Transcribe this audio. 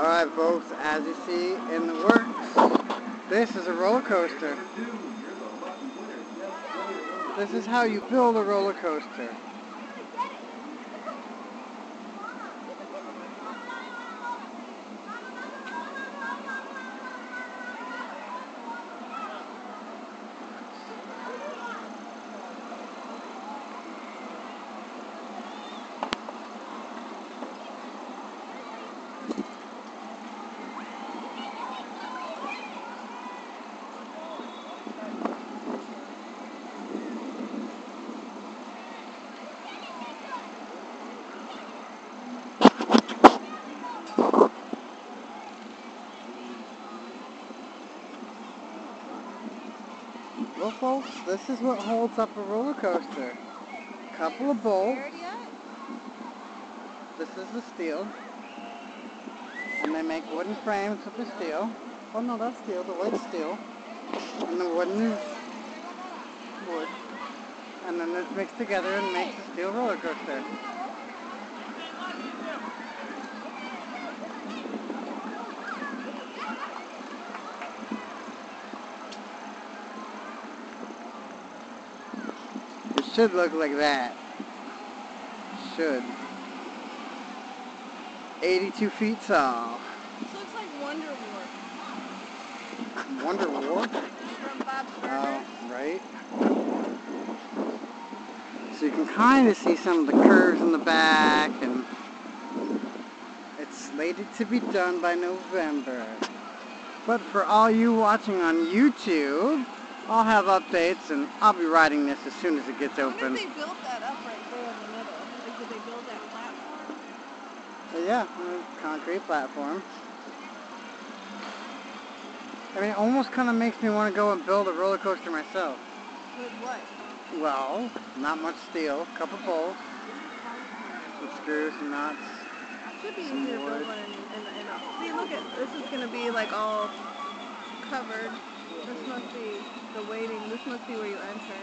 Alright folks, as you see in the works, this is a roller coaster. This is how you build a roller coaster. Well folks, this is what holds up a roller coaster. Couple of bolts. This is the steel. And they make wooden frames with the steel. Oh no, that's steel, the white steel. And the wooden is wood. And then it's mixed together and makes a steel roller coaster. It should look like that. Should. 82 feet tall. This looks like Wonder War. Wonder War? From Bob's Burgers. Oh, right. So you can kind of see some of the curves in the back, and it's slated to be done by November. But for all you watching on YouTube, I'll have updates, and I'll be riding this as soon as it gets I open. wonder if they built that up right there in the middle. Like, did they build that platform? Yeah, a concrete platform. I mean, it almost kind of makes me want to go and build a roller coaster myself. With what? Well, not much steel, a couple bolts, some screws, some nuts. Should be Some easier to build wood. one in a... See, look at... This is going to be, like, all covered. This must be the waiting. This must be where you enter.